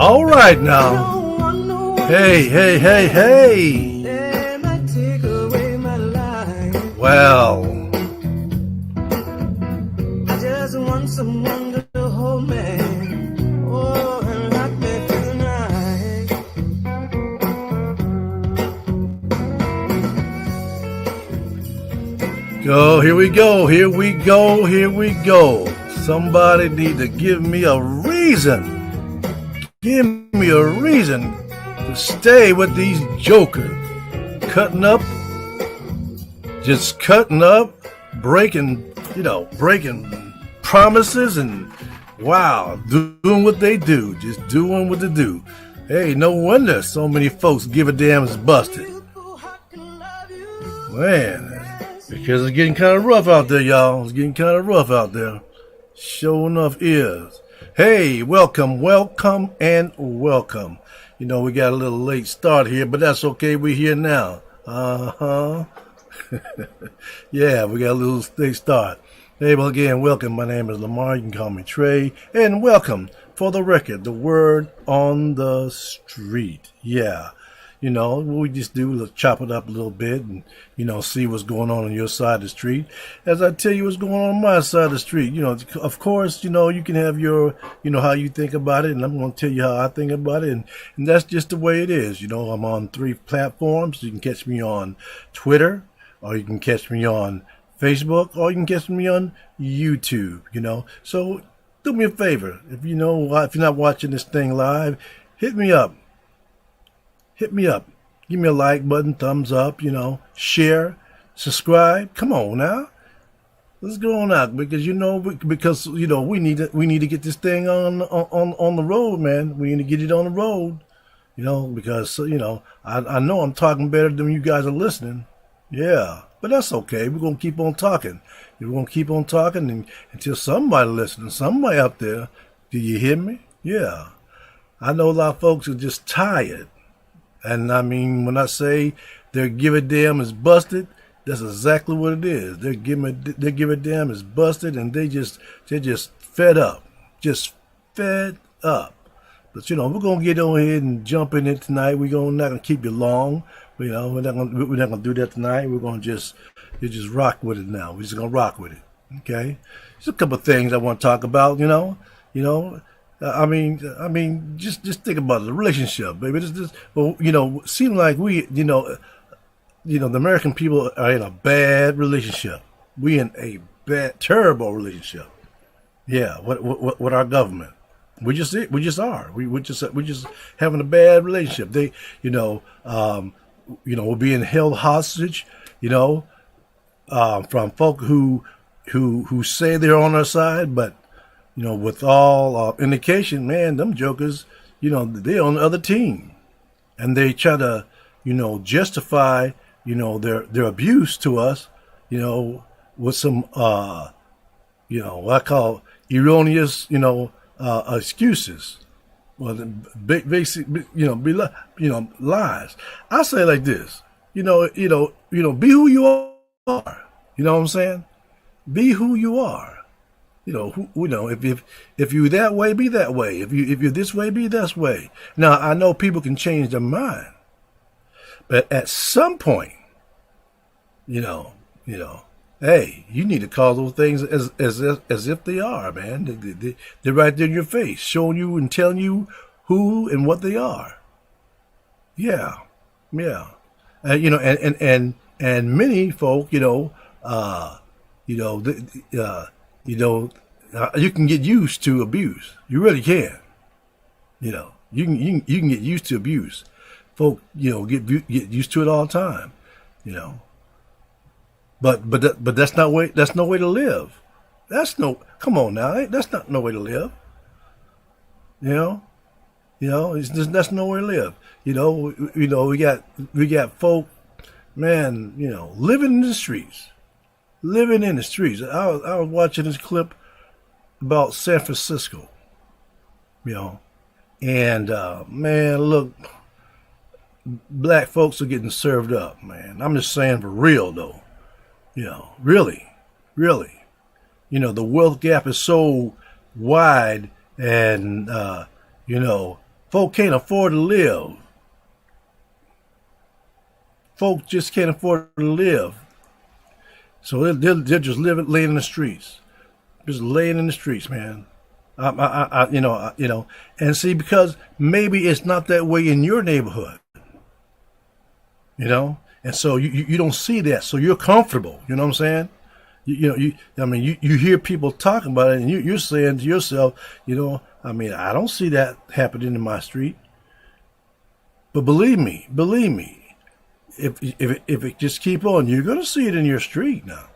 All right now. Hey, hey, hey, hey. Well, I just want someone to hold me. Oh, and rock me through the night. Go, here we go, here we go, here we go. Somebody need to give me a reason. Give me a reason to stay with these jokers. Cutting up, just cutting up, breaking promises and wow, doing what they do, just doing what they do. Hey, no wonder so many folks give a damn is busted. Man, because it's getting kind of rough out there, y'all. It's getting kind of rough out there. Sure enough is. Hey, welcome, welcome, and welcome. You know, we got a little late start here, but that's okay. We're here now. Uh-huh. Yeah, we got a little late start. Hey, well, again, welcome. My name is Lamar. You can call me Trey. And welcome, for the record, the word on the street. Yeah. You know, what we just do is chop it up a little bit and, you know, see what's going on your side of the street. As I tell you what's going on my side of the street, you know, of course, you know, you can have your, you know, how you think about it. And I'm going to tell you how I think about it. And that's just the way it is. You know, I'm on 3 platforms. You can catch me on Twitter, or you can catch me on Facebook, or you can catch me on YouTube, you know. So do me a favor. If you're not watching this thing live, hit me up. Hit me up. Give me a like button, thumbs up, you know, share, subscribe. Come on now. Let's go on out because we need to get this thing on the road, man. We need to get it on the road, you know, because you know, I know I'm talking better than you guys are listening. Yeah, but that's okay. We're going to keep on talking. We're going to keep on talking until somebody listening, somebody out there. Do you hear me? Yeah. I know a lot of folks are just tired. And I mean, when I say their give a damn is busted, that's exactly what it is. Their give a damn is busted, and they're just fed up, just fed up. But you know, we're gonna get on here and jump in it tonight. We're not gonna keep you long. You know, we're not gonna do that tonight. We're gonna just rock with it now. We're just gonna rock with it. Okay. There's a couple of things I want to talk about. You know. I mean, just think about the relationship, baby. Seem like we, the American people are in a bad relationship. We in a bad, terrible relationship. Yeah, with our government, we just are. We're just having a bad relationship. They, we're being held hostage. From folk who say they're on our side, but. You know, with all indication, man, them jokers, you know, they're on the other team. And they try to, justify, their abuse to us, with some, what I call erroneous, excuses. Well, basic, lies. I say it like this, be who you are. You know what I'm saying? Be who you are. If you're that way, be that way. If you're this way, be this way. Now, I know people can change their mind, but at some point, hey, you need to call those things as if they are, man. They're right there in your face, showing you and telling you who and what they are. Yeah. And many folk, you can get used to abuse. You really can. You can get used to abuse. Folk, get used to it all the time. But that's no way to live. Come on now, that's not no way to live. That's no way to live. We got folk, man, living in the streets. I was watching this clip about San Francisco, and man, look, black folks are getting served up, man. I'm just saying for real though, really, the wealth gap is so wide, and folks folk can't afford to live. Folk just can't afford to live. So they're just laying in the streets. Just laying in the streets, man. And see, because maybe it's not that way in your neighborhood, and so you don't see that, so you're comfortable. You know what I'm saying? You hear people talking about it, and you're saying to yourself, I don't see that happening in my street. But believe me, if it just keep on, you're gonna see it in your street now.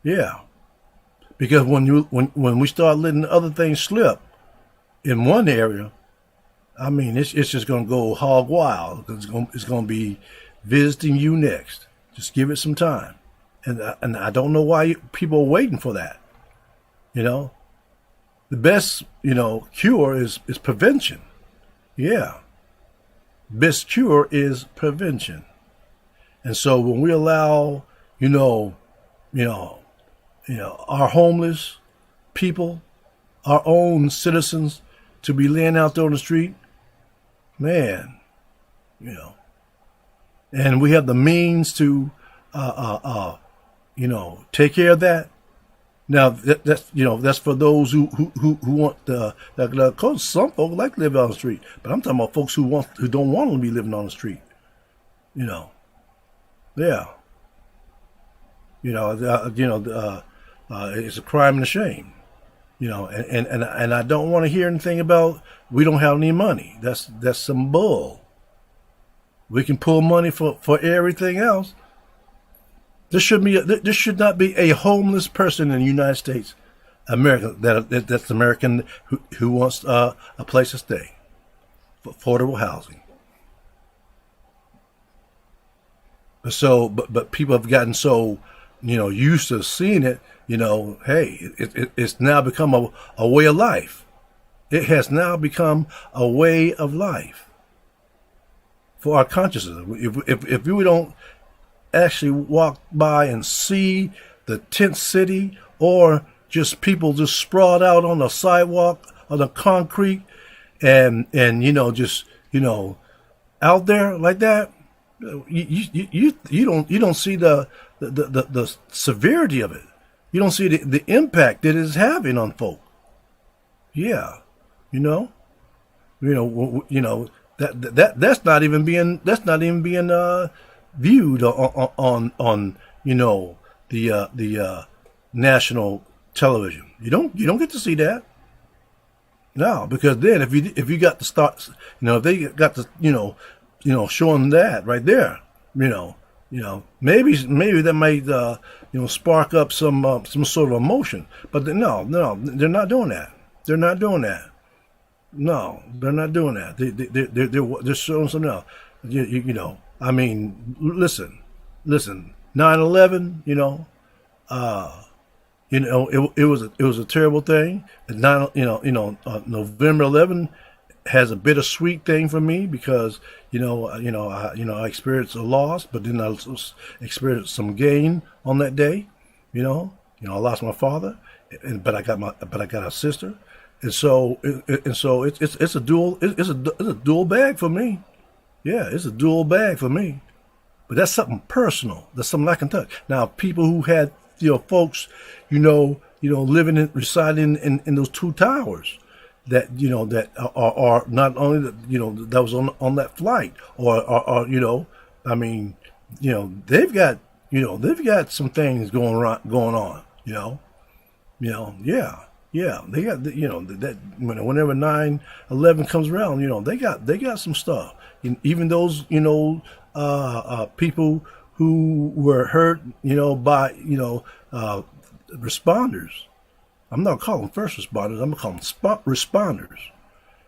Yeah. Because when we start letting other things slip in one area, it's just gonna go hog wild. It's gonna be visiting you next. Just give it some time, and I don't know why people are waiting for that. The best cure is prevention. Yeah, best cure is prevention. And so when we allow our homeless people, our own citizens, to be laying out there on the street, man, and we have the means to, take care of that. Now that's for those who want cause some folks like to live on the street, but I'm talking about folks who don't want to be living on the street. Yeah. It's a crime and a shame, and I don't want to hear anything about we don't have any money. That's some bull. We can pull money for everything else. There should not be a homeless person in the United States, America that's American who wants a place to stay, for affordable housing. But people have gotten so used to seeing it. Hey, it's now become a way of life. It has now become a way of life for our consciousness. If we don't actually walk by and see the tent city, or just people just sprawled out on the sidewalk, on the concrete, and just out there like that, you don't see the severity of it. You don't see the impact that it's having on folk. Yeah, that's not even being viewed on the national television. You don't get to see that. No, because then if you got to start, if they got to showing that right there, maybe that might spark up some sort of emotion. But no, they're not doing that. They're not doing that. No, they're not doing that. They're showing something else. Listen. 9/11. It was a terrible thing. And November 11 has a bittersweet thing for me because I experienced a loss, but then I also experienced some gain on that day. I lost my father, but I got a sister, and so it's a dual bag for me. Yeah, it's a dual bag for me. But that's something personal. That's something I can touch. Now, people who had folks living residing in those two towers, that that are not only that was on that flight, or they've got some things going on. Yeah, they got that whenever 9/11 comes around, they got some stuff. And even those people who were hurt by responders. I'm not calling them first responders. I'm calling them responders,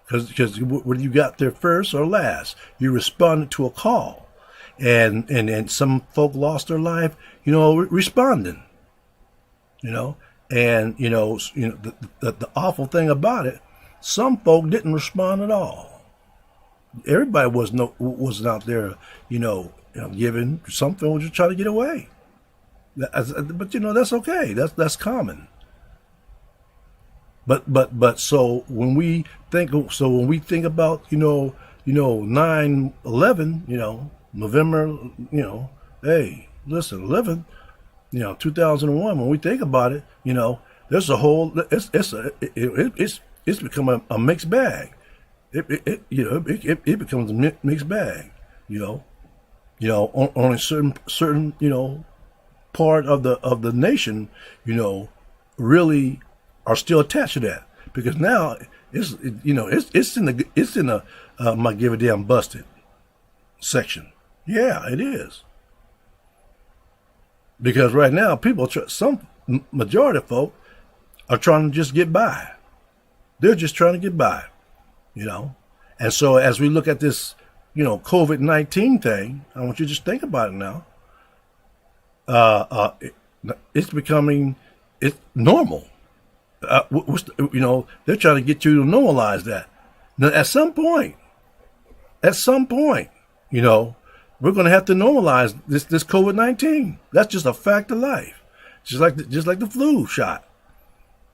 because whether you got there first or last, you responded to a call, and some folk lost their life, responding, and the awful thing about it, some folk didn't respond at all. Everybody wasn't out there, giving. Some folk were just trying to get away, but that's okay. That's common. But when we think about, 9/11, November, hey, listen, 11, 2001. When we think about it, there's a whole, it's become a mixed bag. It becomes a mixed bag. You know, on a certain part of the nation, really are still attached to that, because now it's in the my give a damn busted section. Yeah, it is, because right now some majority of folk are trying to just get by. They're just trying to get by, and so as we look at this, COVID-19 thing, I want you to just think about it now. It's becoming normal. They're trying to get you to normalize that. Now, at some point, we're going to have to normalize this COVID-19. That's just a fact of life, just like the flu shot.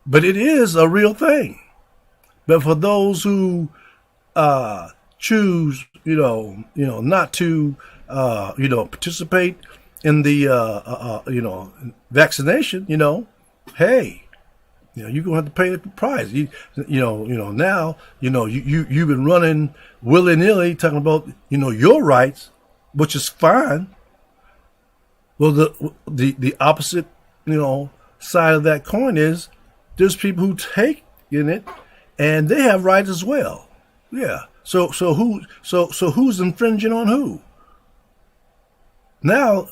But it is a real thing. But for those who choose, not to, participate in the, vaccination, hey, you're gonna have to pay the price. Now, you've been running willy nilly talking about, your rights, which is fine. Well, the opposite, side of that coin is there's people who take in it, and they have rights as well. Yeah. So who's infringing on who? Now,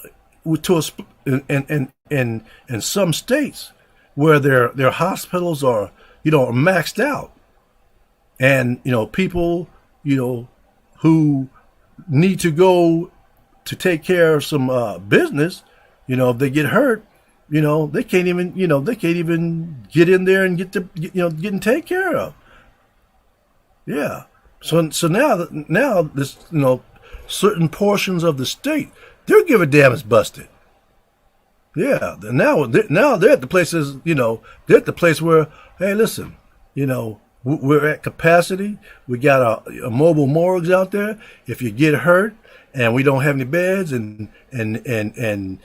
in some states where their hospitals are maxed out, and people who need to go to take care of some business, if they get hurt, they can't even get in there and getting taken care of. Yeah. So now this, certain portions of the state, they're giving damn is busted. Yeah. Now they're at the places, they're at the place where, hey, listen, we're at capacity. We got a mobile morgues out there. If you get hurt and we don't have any beds, and the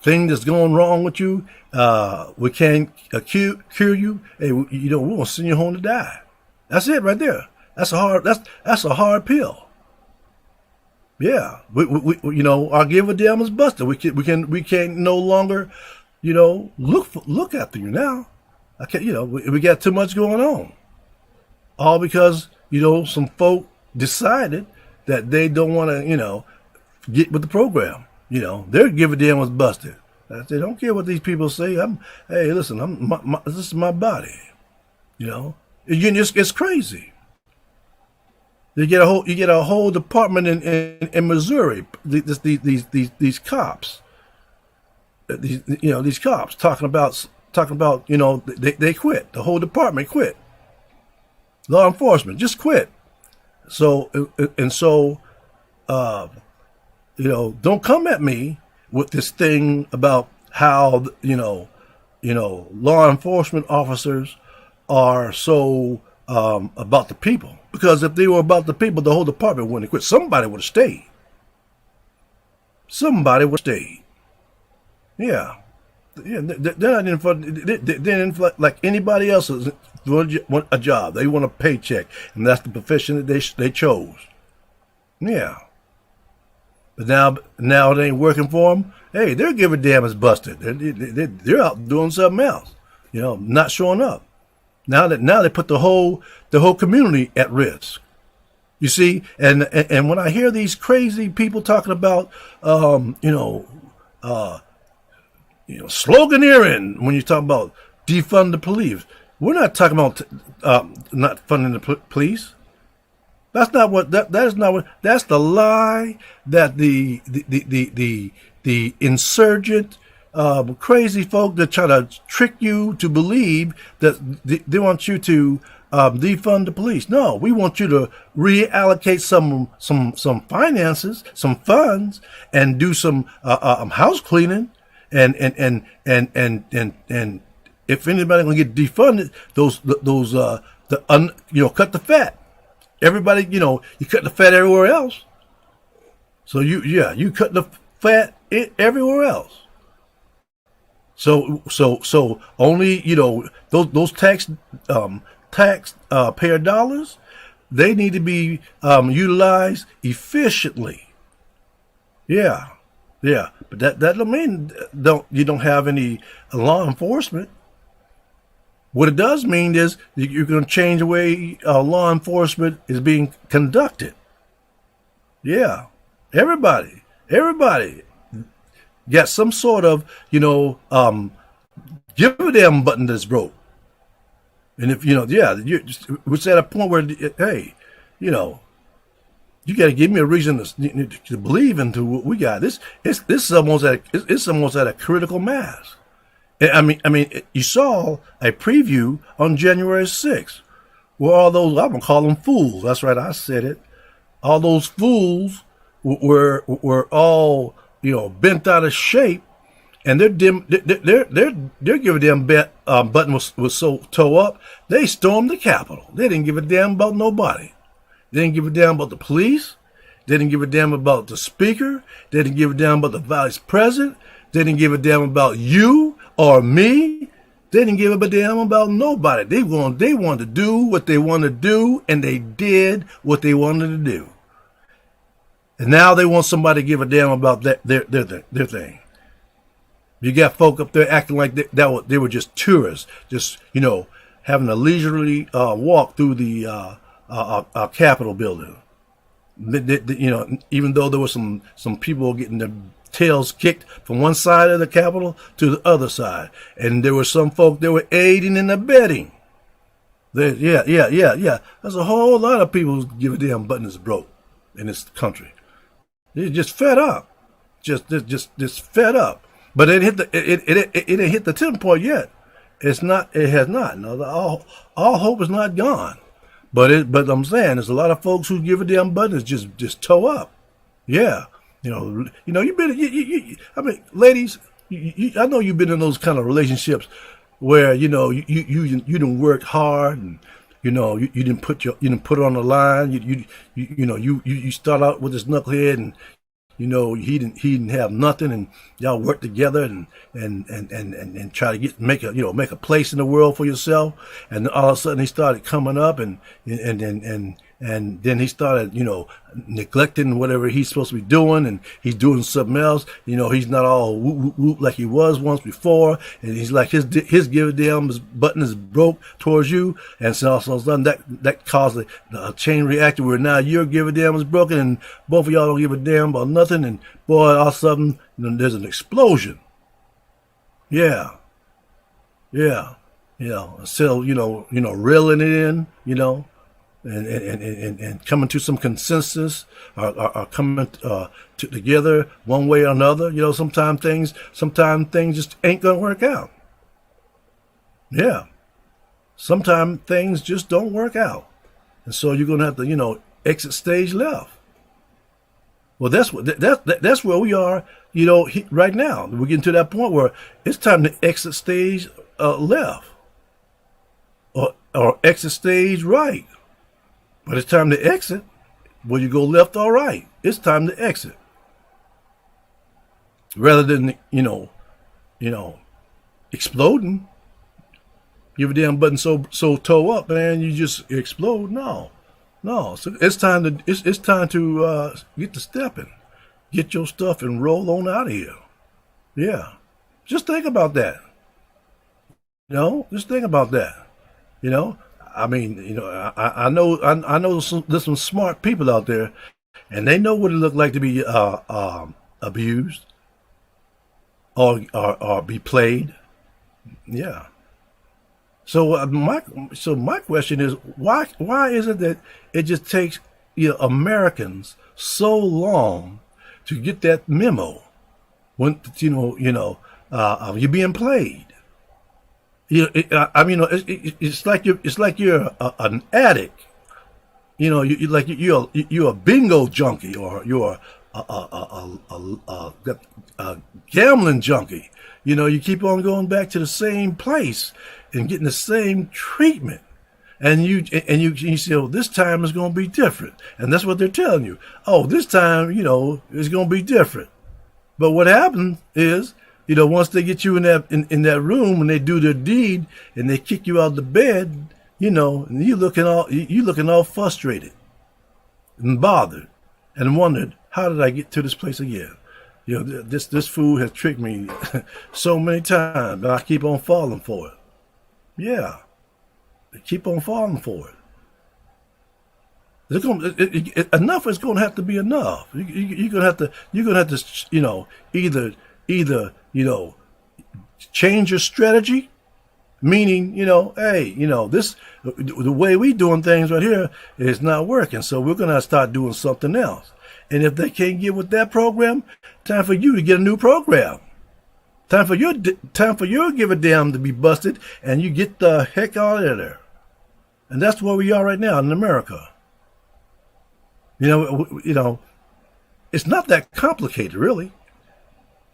thing that's going wrong with you, we can't cure you. Hey, we're gonna send you home to die. That's it right there. That's a hard pill. Yeah, we our give a damn is busted. We can't no longer, look after you now. I can't, we got too much going on. All because, some folk decided that they don't want to, get with the program. Their give a damn was busted. They don't care what these people say. Hey, listen, this is my body. It's crazy. You get a whole department in Missouri. These cops. These cops talking about they quit. The whole department quit. Law enforcement just quit. So don't come at me with this thing about how law enforcement officers are so about the people. Because if they were about the people, the whole department wouldn't have quit. Somebody would have stayed. Yeah. They're not like anybody else is want a job. They want a paycheck, and that's the profession that they chose. Yeah. But now it ain't working for them. Hey, they're giving damn is busted. They're out doing something else. Not showing up. Now they put the whole community at risk. You see, and when I hear these crazy people talking about sloganeering, when you talk about defund the police, we're not talking about not funding the police. That's not what that is not what that's the lie that the insurgent crazy folk that try to trick you to believe that they want you to defund the police. No, we want you to reallocate some finances, some funds, and do some house cleaning and if anybody gonna get defunded, cut the fat. Everybody, you cut the fat everywhere else. So you cut the fat everywhere else. So only, those tax payer dollars, they need to be utilized efficiently. Yeah. But that don't mean you don't have any law enforcement. What it does mean is you're going to change the way law enforcement is being conducted. Yeah. Everybody got some sort of, give a damn button that's broke. And if, we're at a point where, hey, you got to give me a reason to believe into what we got. It's almost at a critical mass. I mean, you saw a preview on January 6th where all those, I'm going to call them fools. That's right. I said it. All those fools were all, bent out of shape, and they're giving them button was so toe up. They stormed the Capitol. They didn't give a damn about nobody. They didn't give a damn about the police. They didn't give a damn about the speaker. They didn't give a damn about the vice president. They didn't give a damn about you or me. They didn't give a damn about nobody. They wanted to do what they wanted to do, and they did what they wanted to do. And now they want somebody to give a damn about their thing. You got folk up there acting like they were just tourists, just, having a leisurely walk through the Capitol building. Even though there were some people getting their tails kicked from one side of the Capitol to the other side. And there were some folk that were aiding and abetting. Yeah. There's a whole lot of people who give a damn button is broke in this country. They're just fed up. Just fed up. But it didn't hit the 10 point yet. It has not. No, all hope is not gone. But I'm saying there's a lot of folks who give a damn button is just toe up. Yeah. You've been, I mean, ladies, I know you've been in those kind of relationships where, you didn't work hard, and, you didn't put it on the line. You start out with this knucklehead, and, he didn't have nothing, and y'all work together and try to make a place in the world for yourself. And all of a sudden he started coming up, and then he started, neglecting whatever he's supposed to be doing, and he's doing something else. He's not all whoop like he was once before, and he's like his give a damn button is broke towards you, and so all of a sudden that caused a chain reaction where now your give a damn is broken, and both of y'all don't give a damn about nothing, and boy, all of a sudden there's an explosion. Yeah. So reeling it in, and coming to some consensus, or coming together one way or another. Sometimes things just ain't gonna work out. Yeah, sometimes things just don't work out, and so you're gonna have to exit stage left. Well, that's where we are. Right now we're getting to that point where it's time to exit stage left, or exit stage right. But it's time to exit. Will you go left or right? It's time to exit. Rather than, exploding. Give a damn button so toe up, man, you just explode. No. So it's time to get to stepping. Get your stuff and roll on out of here. Yeah. Just think about that. Just think about that. I mean, I know there's some smart people out there, and they know what it looked like to be abused or be played. Yeah. So my question is, why is it that it just takes Americans so long to get that memo when you're being played? It's like you're an addict. You're a bingo junkie, or you're a gambling junkie. You know, you keep on going back to the same place and getting the same treatment. And you say, oh, this time is going to be different. And that's what they're telling you. Oh, this time, you know, it's going to be different. But what happens is, you know, once they get you in that room and they do their deed and they kick you out of the bed, you know, and you looking all frustrated and bothered and wondered, how did I get to this place again? You know, this fool has tricked me so many times, but I keep on falling for it. Yeah, I keep on falling for it. Enough is going to have to be enough. You're going to have to, you know, either, you know, change your strategy, meaning, you know, hey, you know, the way we doing things right here is not working. So we're going to start doing something else. And if they can't get with that program, time for you to get a new program. Time for your give a damn to be busted and you get the heck out of there. And that's where we are right now in America. You know, it's not that complicated, really.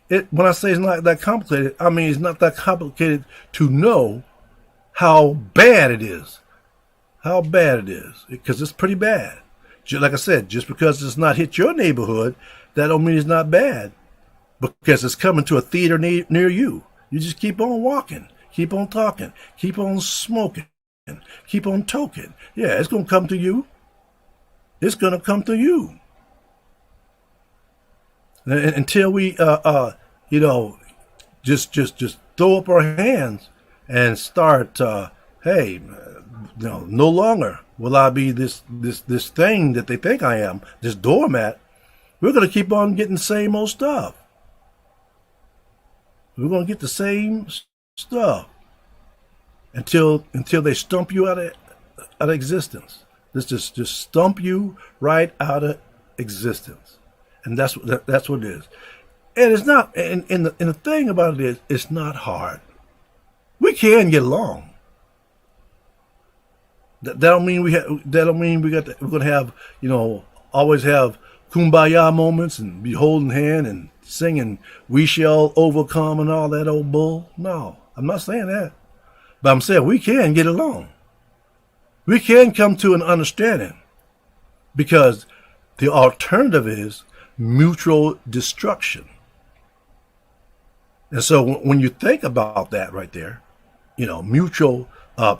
When I say it's not that complicated, I mean it's not that complicated to know how bad it is. How bad it is. Because it's pretty bad. Like I said, just because it's not hit your neighborhood, that don't mean it's not bad. Because it's coming to a theater near you. You just keep on walking, keep on talking, keep on smoking, keep on toking. Yeah, it's going to come to you. It's going to come to you. And until we, you know, just throw up our hands and start, hey, you know, no longer will I be this thing that they think I am, this doormat. We're going to keep on getting the same old stuff. We're going to get the same stuff until they stump you out of existence. Let's just stump you right out of existence, and that's what it is. And it's not. And the thing about it is, it's not hard. We can get along. That don't mean we're going to have, you know, always have kumbaya moments and be holding hand and singing "We Shall Overcome" and all that old bull. No, I'm not saying that, but I'm saying we can get along. We can come to an understanding, because the alternative is mutual destruction. And so when you think about that right there, you know, mutual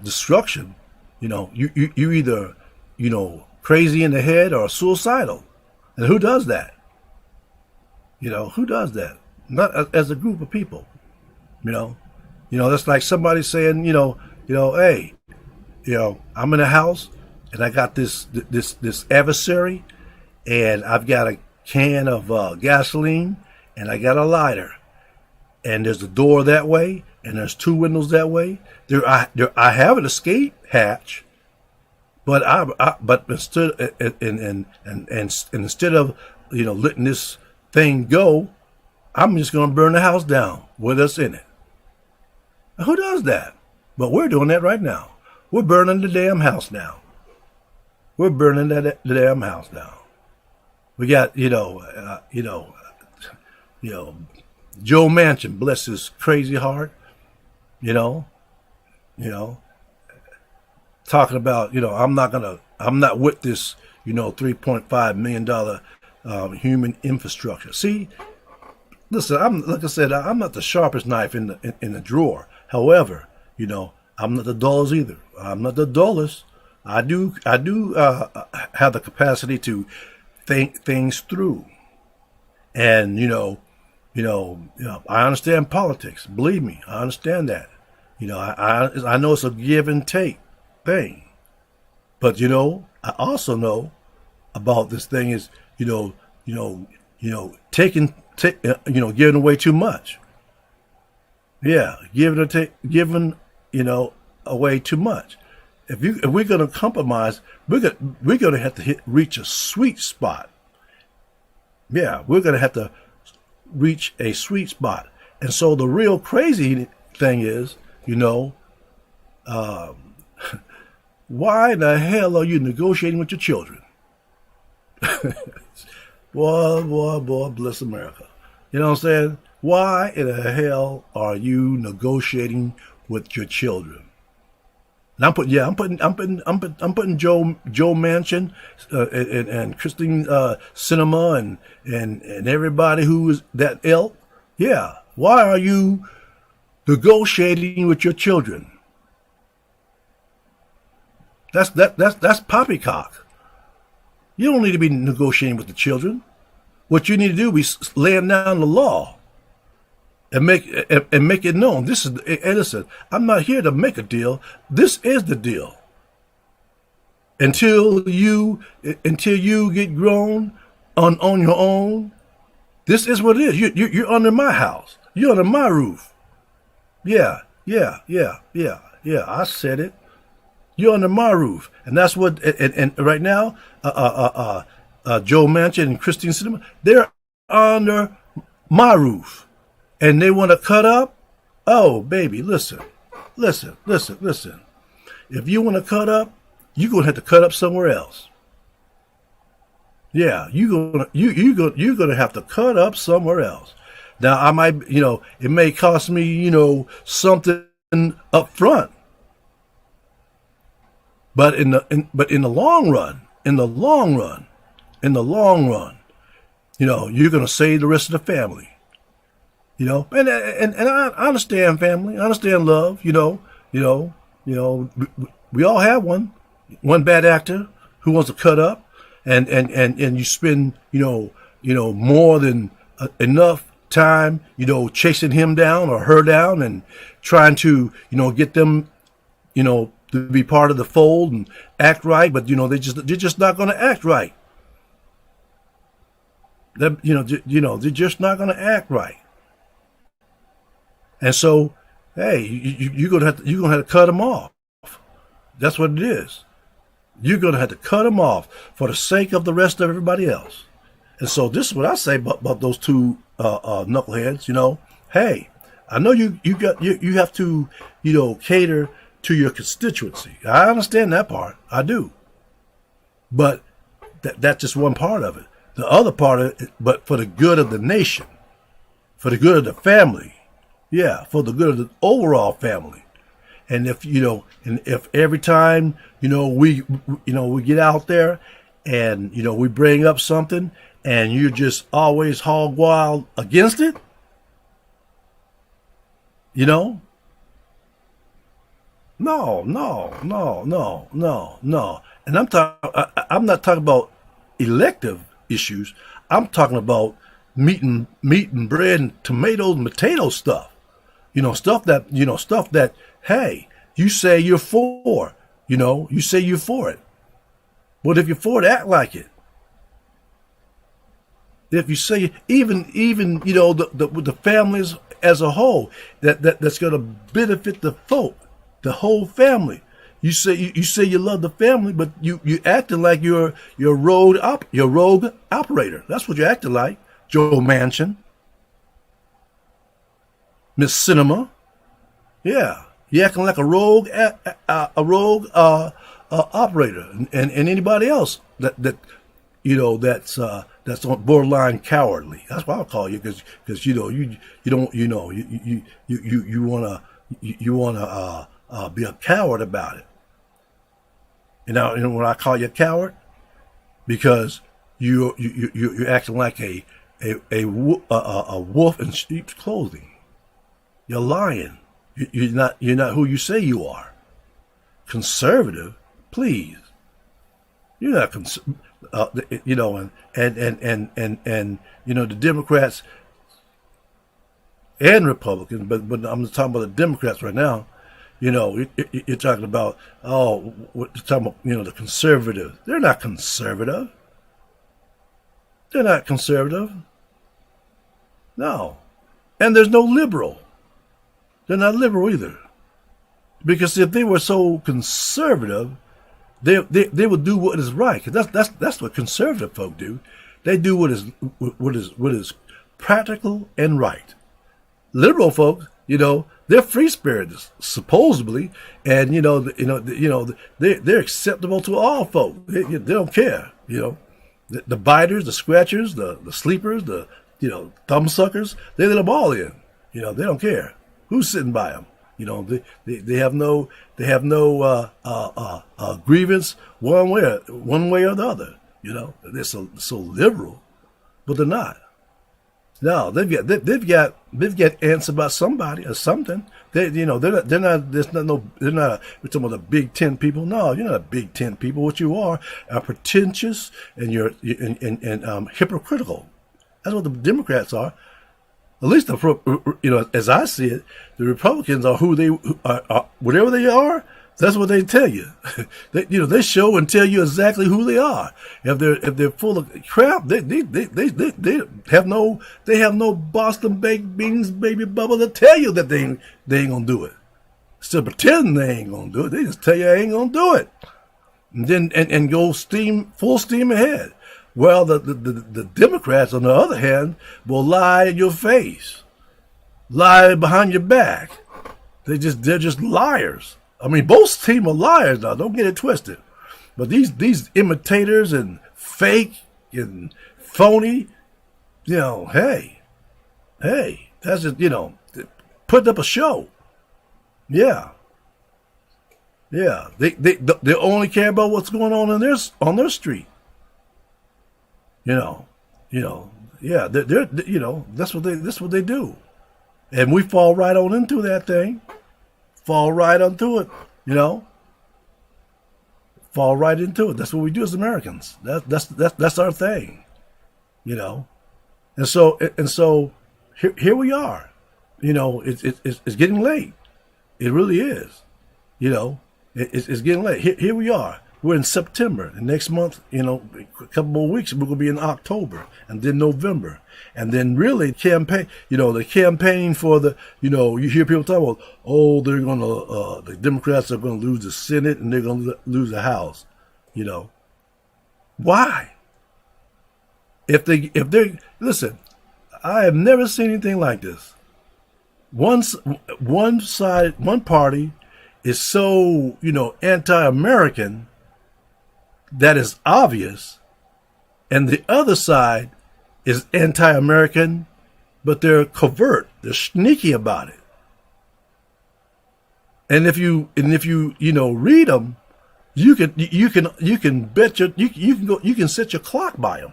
destruction. You know, you either, you know, crazy in the head or suicidal. And who does that? You know, who does that? Not as a group of people. You know, that's like somebody saying, you know, hey, you know, I'm in a house and I got this adversary, and I've got a can of gasoline and I got a lighter, and there's a door that way and there's two windows that way. I have an escape hatch, but instead of, you know, letting this thing go, I'm just going to burn the house down with us in it. Now, who does that? But we're doing that right now. We're burning the damn house down. We're burning the damn house down. We got, Joe Manchin, bless his crazy heart. You know, talking about, you know, I'm not with this, you know, $3.5 million human infrastructure. See, listen, like I said, I'm not the sharpest knife in the drawer. However, you know, I'm not the dullest either. I'm not the dullest. I do have the capacity to think things through, and you know, I understand politics. Believe me, I understand that. You know, I know it's a give and take thing, but you know, I also know about this thing is, giving away too much. Yeah, giving away too much. If we're going to compromise, we're going to have to reach a sweet spot. Yeah, we're going to have to reach a sweet spot. And so the real crazy thing is, why the hell are you negotiating with your children? Boy, bless America. You know what I'm saying? Why in the hell are you negotiating with your children? And I'm putting Joe Manchin and Christine Cinema and everybody who is that ilk. Yeah. Why are you negotiating with your children? That's poppycock. You don't need to be negotiating with the children. What you need to do is laying down the law and make it known. This is, hey, listen, I'm not here to make a deal. This is the deal. Until you get grown on your own, this is what it is. You're under my house. You're under my roof. Yeah. I said it. You're under my roof, and that's what. And right now, Joe Manchin and Christine Cinema, they're under my roof, and they want to cut up. Oh, baby, listen. If you want to cut up, you're gonna have to cut up somewhere else. Yeah, you're gonna have to cut up somewhere else. Now, I might, it may cost me, something up front. But in the long run, you're gonna save the rest of the family. And I understand family, I understand love. We all have one bad actor who wants to cut up, and you spend more than enough time chasing him down or her down and trying to get them to be part of the fold and act right, but they're just not going to act right. They're just not going to act right. And so, hey, you're gonna have to cut them off. That's what it is. You're gonna have to cut them off for the sake of the rest of everybody else. And so this is what I say about those two knuckleheads. Hey, I know you have to cater to your constituency. I understand that part. I do. But that's just one part of it. The other part of it, but for the good of the nation, for the good of the family, yeah, for the good of the overall family. And if every time we get out there and we bring up something and you're just always hog wild against it, No. And I'm not talking about elective issues. I'm talking about meat and bread and tomatoes and potato stuff. Stuff that hey, you say you're for. You say you're for it. But if you're for it, act like it. If you say even the families as a whole that's going to benefit the folk, the whole family. You say you love the family, but you acting like you're rogue operator. That's what you're acting like, Joe Manchin, Miss Cinema. Yeah, you acting like a rogue operator, and anybody else that's on borderline cowardly. That's what I'll call you, because you don't you wanna be a coward about it. And when I call you a coward, because you're acting like a wolf in sheep's clothing. You're lying. You're not who you say you are. Conservative, please. You're not and the Democrats and Republicans, but I'm talking about the Democrats right now. You're talking about you're talking about the conservative. They're not conservative. They're not conservative. No, and there's no liberal. They're not liberal either, because if they were so conservative, they would do what is right. Cause that's what conservative folk do. They do what is practical and right. Liberal folk, they're free spirited supposedly, and they're acceptable to all folk. They don't care, The biters, the scratchers, the sleepers, the thumb suckers, they let them all in. They don't care who's sitting by them. They have no grievance one way or the other. They're so liberal, but they're not. No, they've got ants about somebody or something. They're not. We're talking about the Big Ten people. No, you're not a Big Ten people. What you are pretentious and hypocritical. That's what the Democrats are. At least as I see it, the Republicans are who they are. Whatever they are, that's what they tell you. They show and tell you exactly who they are. If they're full of crap, they have no Boston baked beans, baby bubble to tell you that they ain't gonna do it. Still pretend they ain't gonna do it. They just tell you they ain't gonna do it, and then and go full steam ahead. Well, the Democrats, on the other hand, will lie in your face, lie behind your back. They're just liars. I mean, both teams are liars now. Don't get it twisted. But these imitators and fake and phony, hey, that's just putting up a show. Yeah. They only care about what's going on on their street. Yeah, they're that's what they do, and we fall right on into that thing, fall right onto it, fall right into it. That's what we do as Americans. That's our thing, and so here we are, it's getting late, it really is, it's getting late. Here we are. We're in September. And next month, a couple more weeks, we're going to be in October, and then November. And then really the campaign for you hear people talk about, they're going to, the Democrats are going to lose the Senate and they're going to lose the House. Why? Listen, I have never seen anything like this. One party is so, anti-American that is obvious, and the other side is anti-American, but they're covert, they're sneaky about it. And if you read them, you can bet you can set your clock by them.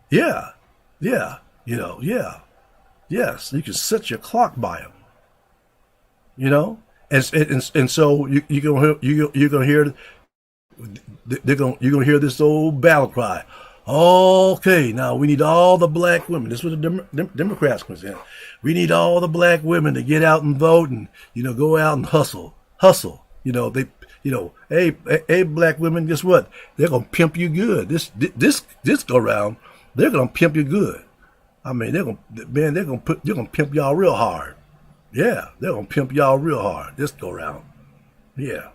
Yeah, yes, you can set your clock by them. And so you're gonna hear. You're gonna hear this old battle cry. Okay, now we need all the black women. This was the Democrats was in. We need all the black women to get out and vote and go out and hustle. Hey, black women, guess what? They're gonna pimp you good. This go round, they're gonna pimp you good. I mean, they're gonna pimp y'all real hard. Yeah, they're gonna pimp y'all real hard. This go round. Yeah.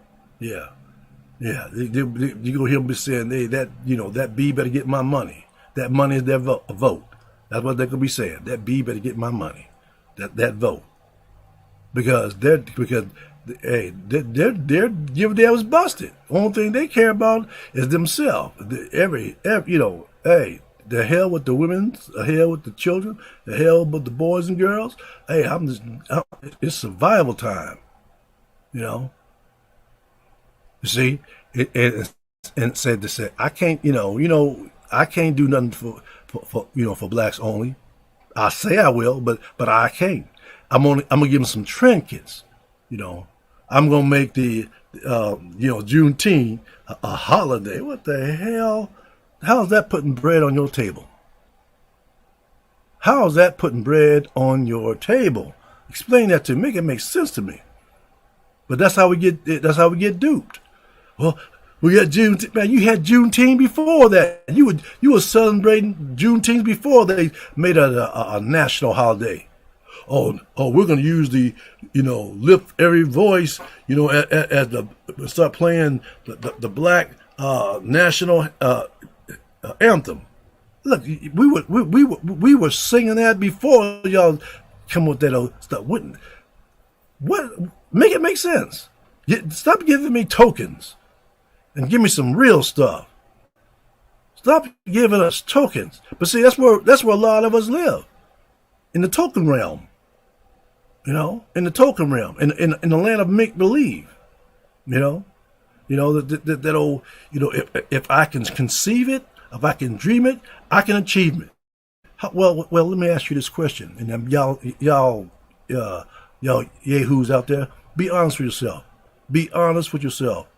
You're going to hear them be saying, hey, that B better get my money. That money is their vote. That's what they're going to be saying. That B better get my money. That vote. Because they're giving them was busted. Only thing they care about is themselves. Hey, the hell with the women, the hell with the children, the hell with the boys and girls. Hey, it's survival time. You see, and said to say, I can't, I can't do nothing for blacks only. I say I will, but I can't. I'm gonna give them some trinkets. I'm gonna make the Juneteenth a holiday. What the hell? How is that putting bread on your table? How is that putting bread on your table? Explain that to me. Make it make sense to me. But that's how we get duped. Well, we got Juneteenth. Man, you had Juneteenth before that. You were celebrating Juneteenth before they made it a national holiday. Oh, we're going to use the, lift every voice, as start playing the black national anthem. Look, we were singing that before y'all come with that old stuff. What? Make it make sense. Stop giving me tokens and give me some real stuff. Stop giving us tokens. But see, that's where a lot of us live, in the token realm. In the token realm, in the land of make believe. That old. If I can conceive it, if I can dream it, I can achieve it. Well, let me ask you this question, and then y'all yahoos out there, be honest with yourself. Be honest with yourself.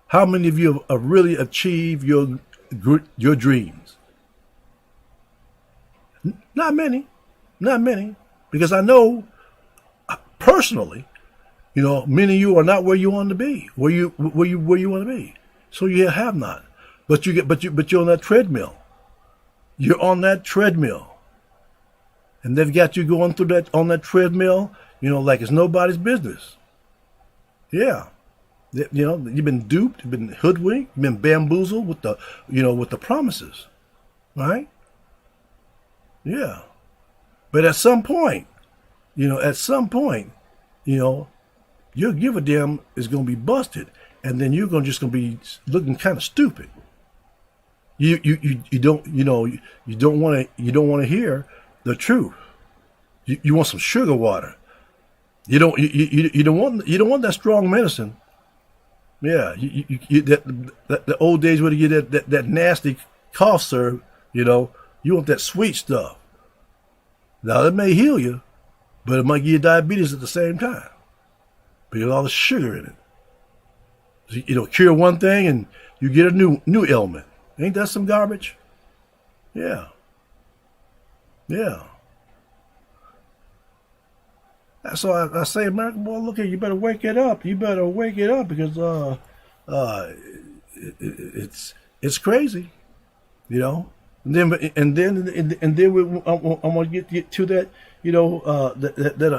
How many of you have really achieved your dreams? Not many, because I know personally, many of you are not where you want to be, where you want to be. So you have not, but you're on that treadmill. You're on that treadmill, and they've got you going through on that treadmill, like it's nobody's business. Yeah. You've been duped, you've been hoodwinked, you've been bamboozled with the promises, right? Yeah. But at some point, your give a damn is going to be busted, and then you're just going to be looking kind of stupid. You don't want to hear the truth. You want some sugar water. You don't want that strong medicine. Yeah, the old days where you get that nasty cough syrup, you want that sweet stuff. Now it may heal you, but it might give you diabetes at the same time because all the sugar in it. Cure one thing and you get a new ailment. Ain't that some garbage? Yeah. So I say, American boy, look here, you better wake it up. You better wake it up because it's crazy, And then I'm gonna get to that,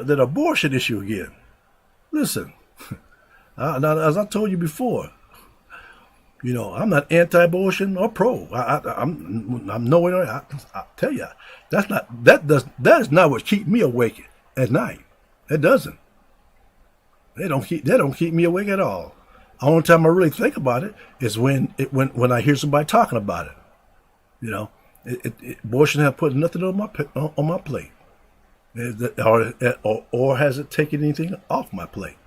that abortion issue again. Listen, now as I told you before, I'm not anti-abortion or pro. I'm nowhere. I tell you, that is not what keeps me awake at night. It doesn't. They don't keep me awake at all. The only time I really think about it is when I hear somebody talking about it. Abortion has put nothing on my plate, or has it taken anything off my plate?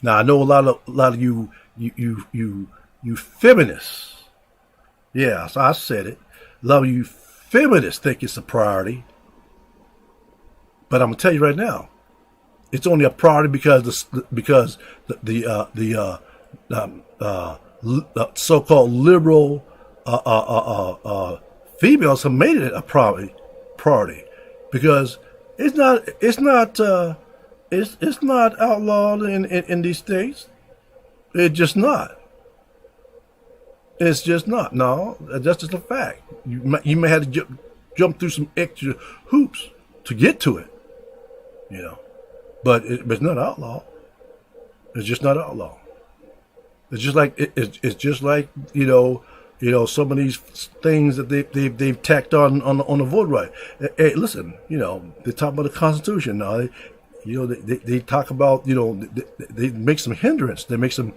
Now I know a lot of you feminists. Yeah, so I said it. A lot of you feminists think it's a priority, but I'm gonna tell you right now. It's only a priority because the so-called liberal females have made it a priority because it's not outlawed in these states. It's just not. It's just not. No, that's just a fact. You may have to jump through some extra hoops to get to it. But it's not outlawed. It's just not outlawed. It's just like it's just like some of these things that they've tacked on the vote right. Hey, listen, they talk about the Constitution now. They talk about they make some hindrance. They put some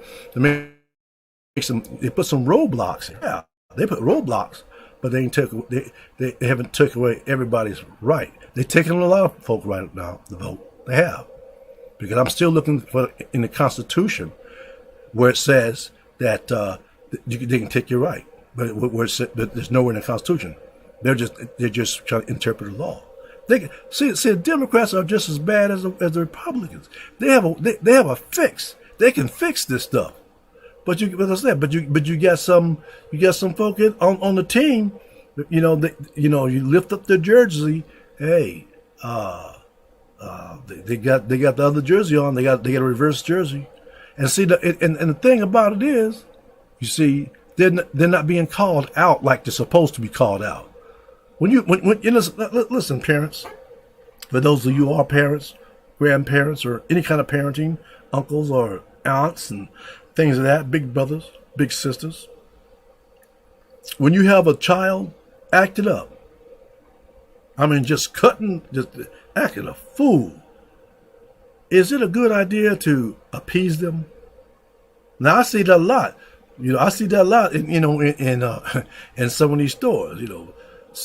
roadblocks. Yeah, they put roadblocks, but they haven't took away everybody's right. They've taken a lot of folk right now to vote. They have. Because I'm still looking for in the Constitution where it says that they can take your right, but there's nowhere in the Constitution. They're just trying to interpret the law. They see the Democrats are just as bad as the Republicans. They have a fix. They can fix this stuff. But you got some folk on the team. You lift up their jersey. Hey. They got the other jersey on. They got a reverse jersey, and see and the thing about it is, you see, they're not being called out like they're supposed to be called out. When listen, parents, for those of you who are parents, grandparents, or any kind of parenting, uncles or aunts and things of that, big brothers, big sisters. When you have a child acting up, just acting a fool. Is it a good idea to appease them? Now I see that a lot. I see that a lot in some of these stores.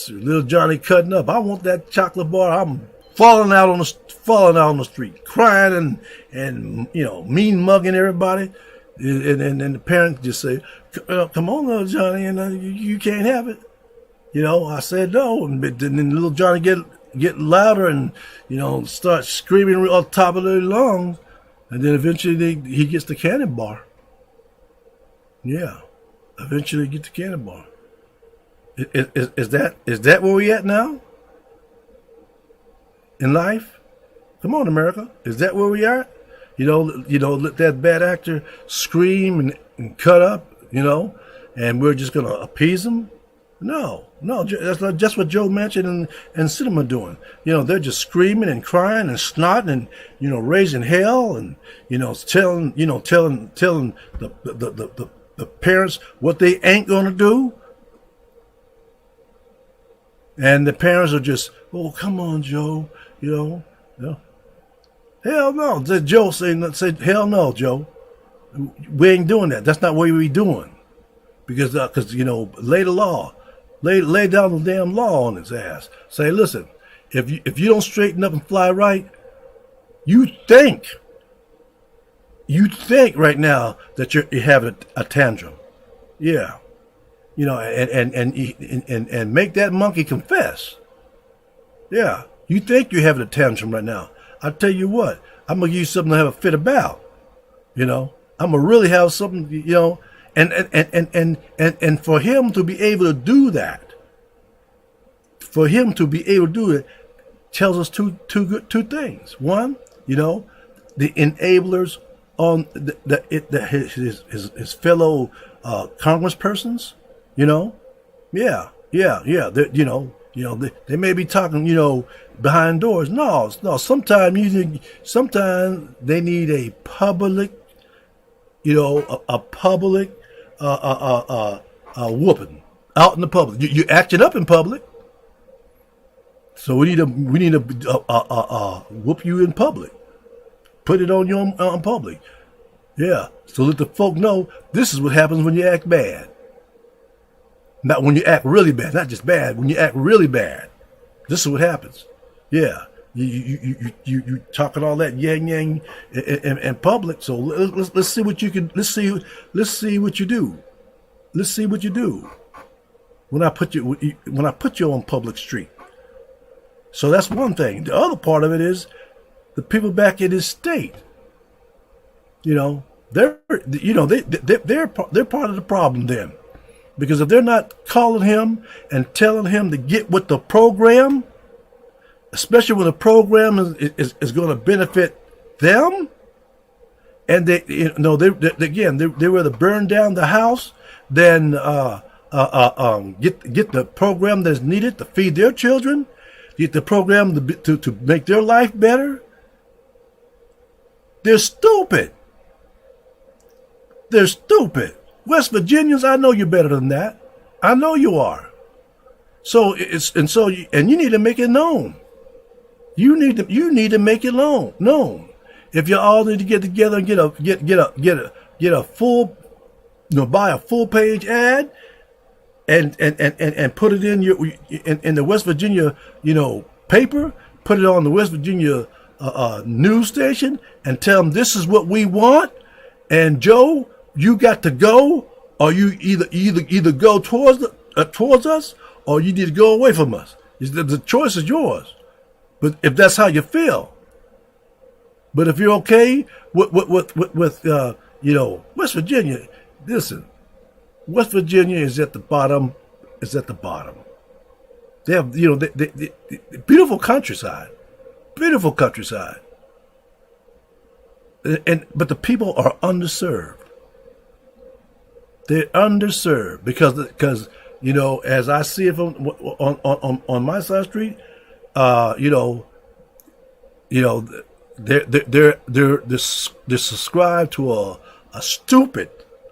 Little Johnny cutting up. I want that chocolate bar. I'm falling out on the street, crying and mean mugging everybody, and the parents just say, "Come on, little Johnny, and you can't have it." I said no, and then little Johnny get louder and start screaming on top of their lungs, and then eventually he gets the candy bar. Yeah, eventually get the candy bar. Is that where we at now in life? Come on, America. Is that where we are? Let that bad actor scream and cut up, and we're just gonna appease them. No, that's not just what Joe Manchin and Cinema doing. They're just screaming and crying and snotting and raising hell and telling the parents what they ain't gonna do. And the parents are just, oh, come on, Joe, Hell no. Joe say, hell no, Joe. We ain't doing that. That's not what we doing. Because lay the law. Lay down the damn law on his ass. Say, listen, if you don't straighten up and fly right, you think right now that you're having a tantrum. Yeah. And make that monkey confess. Yeah, you think you're having a tantrum right now. I tell you what, I'm gonna give you something to have a fit about. I'm gonna really have something. And for him to be able to do that, tells us two things. One, the enablers on his fellow congresspersons. Yeah. They may be talking, behind doors. No. Sometimes they need a public, a public, whooping out in the public. You acting up in public, so we need to whoop you in public. Put it on your public. Yeah. So let the folk know this is what happens when you act bad. Not when you act really bad, not just bad. When you act really bad, this is what happens. Yeah, you talking all that yang in public. So let's see what you can. Let's see what you do. Let's see what you do when I put you on public street. So that's one thing. The other part of it is the people back in his state. They're part of the problem then. Because if they're not calling him and telling him to get with the program, especially when the program is going to benefit them, and they rather burn down the house than get the program that's needed to feed their children, get the program to make their life better. They're stupid. They're stupid. West Virginians, I know you're better than that. I know you are. So you need to make it known. You need to make it known. If you all need to get together and get a full, buy a full page ad, and put it in the West Virginia paper, put it on the West Virginia news station, and tell them this is what we want. And Joe, you got to go, or you either go towards us, or you need to go away from us. The choice is yours. But if that's how you feel, but if you're okay with West Virginia, listen, West Virginia is at the bottom. They have the beautiful countryside, but the people are underserved. They're underserved because as I see it from on my side of the street, they're subscribed to a stupid.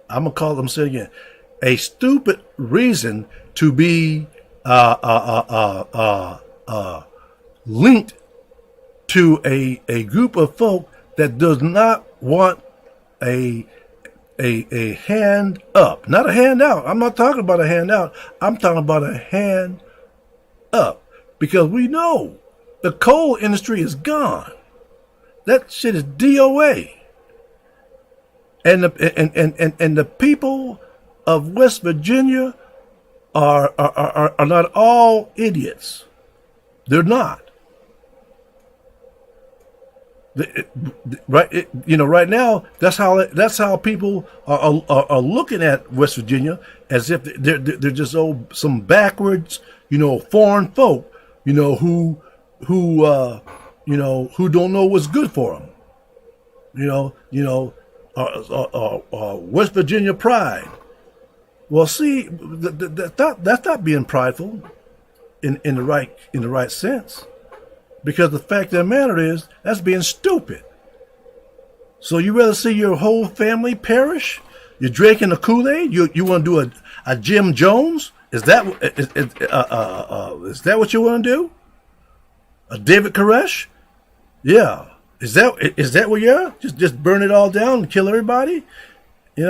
I'm gonna call them. Say it again, a stupid reason to be linked to a group of folk that does not want a a hand up, not a handout. I'm not talking about a handout. I'm talking about a hand up, because we know the coal industry is gone. That shit is DOA. And the people of West Virginia are not all idiots. They're not. Right now, that's how people are looking at West Virginia, as if they're just some backwards, foreign folk, who don't know what's good for them. West Virginia pride. Well, see, that's not being prideful in the right sense, because the fact of the matter is, that's being stupid. So you rather see your whole family perish? You're drinking the Kool-Aid? You want to do a Jim Jones? Is that what you want to do? A David Koresh? Yeah. Is that where you're? Just burn it all down and kill everybody? Be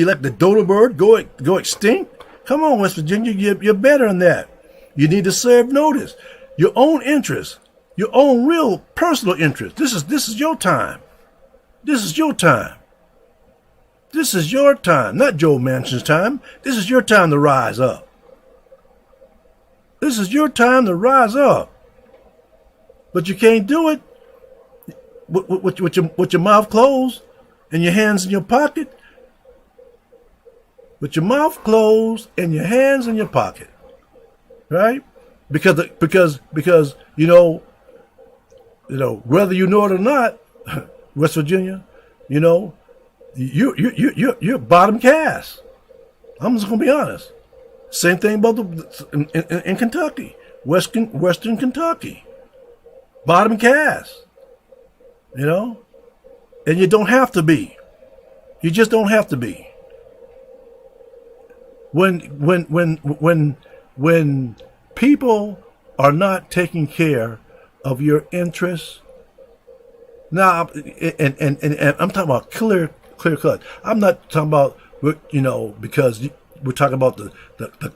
like the dodo bird, go extinct? Come on, West Virginia, you're better than that. You need to serve notice. Your own interest, your own real personal interest. This is your time. This is your time. This is your time, not Joe Manchin's time. This is your time to rise up. This is your time to rise up. But you can't do it with your mouth closed and your hands in your pocket. With your mouth closed and your hands in your pocket, right? Because whether you know it or not, West Virginia, you're bottom caste. I'm just gonna be honest. Same thing about in Kentucky, Western Kentucky, bottom caste. And you don't have to be. You just don't have to be. When people are not taking care of your interests, now, and I'm talking about clear cut. I'm not talking about because we're talking about the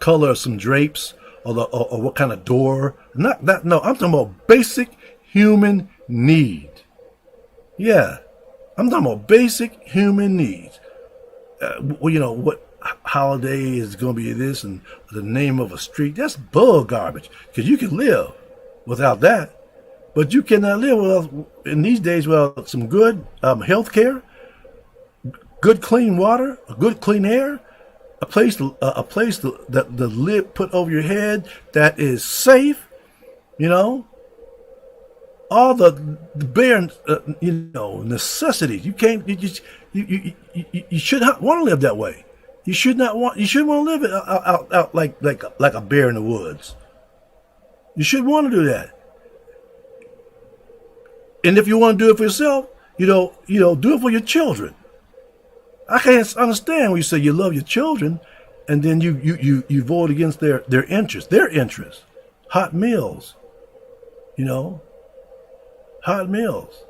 color of some drapes or what kind of door. Not that. No, I'm talking about basic human need. Yeah, I'm talking about basic human needs. What holiday is going to be this and the name of a street? That's bull garbage, because you can live without that, but you cannot live without, in these days, without some good health care, good clean water, good clean air, a place that the lid put over your head that is safe, all the bare necessities. You can't. You should not want to live that way. You shouldn't want to live out like a bear in the woods. You shouldn't want to do that. And if you want to do it for yourself, do it for your children. I can't understand when you say you love your children, and then you vote against their interests. Their interests, hot meals. Hot meals.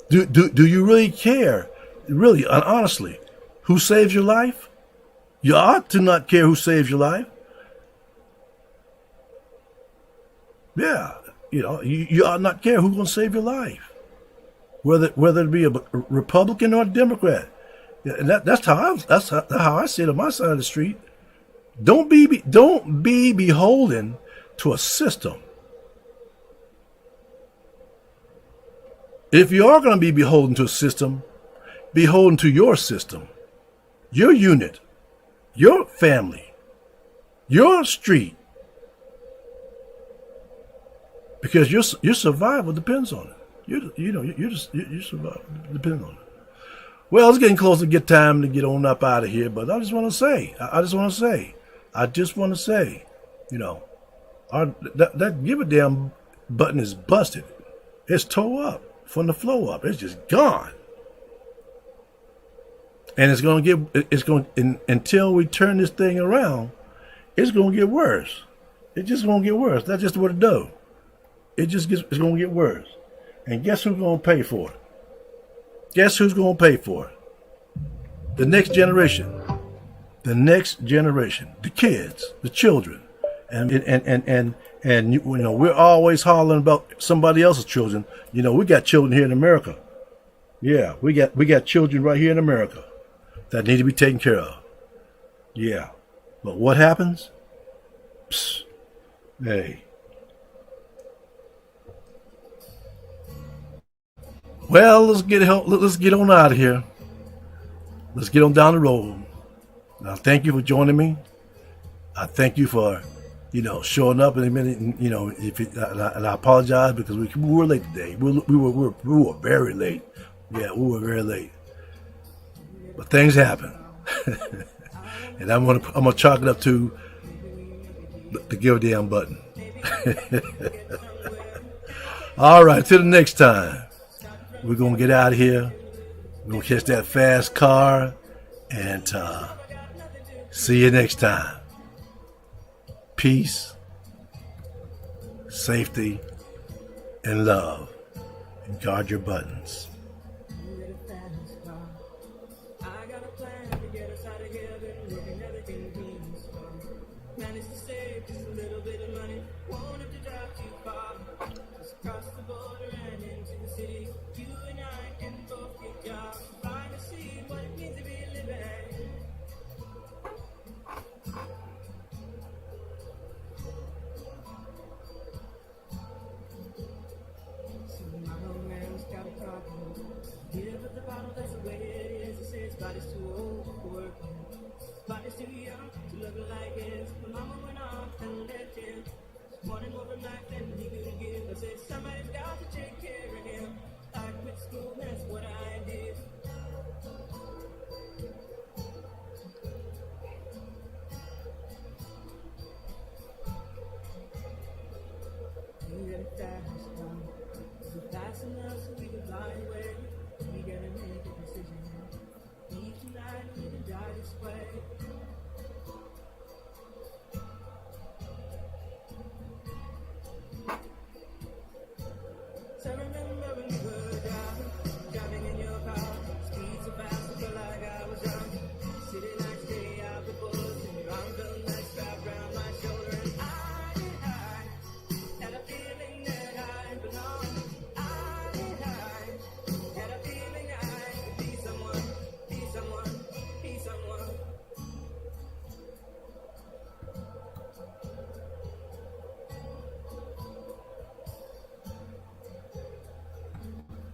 Do you really care? Really, honestly, who saves your life? You ought to not care who saves your life. Yeah, you ought not care who's going to save your life, whether it be a Republican or a Democrat. Yeah, and that's how I see it on my side of the street. Don't be beholden to a system. If you are going to be beholden to a system, beholden to your system, your unit, your family, your street, because your survival depends on it. Your survival depends on it. Well, it's getting close to get time to get on up out of here, but I just want to say, that give a damn button is busted. It's tore up from the flow up. It's just gone. And until we turn this thing around, it's going to get worse. It's just going to get worse. That's just what it does. It's going to get worse. And guess who's going to pay for it? Guess who's going to pay for it? The next generation. The next generation. The kids. The children. And you know, we're always hollering about somebody else's children. You know, we got children here in America. Yeah, we got children right here in America that need to be taken care of. Yeah. But what happens? Psst. Hey. Well, let's get on out of here. Let's get on down the road. Now, thank you for joining me. I thank you for, you know, showing up in a minute. You know, and I apologize because we were late today. We were very late. Yeah, we were very late. But things happen, and I'm gonna chalk it up to the give a damn button. All right, till the next time. We're gonna get out of here. We're gonna catch that fast car, and see you next time. Peace, safety, and love. And guard your buttons. Fast enough so we can fly away. We gotta make a decision now. Each night we can die this way.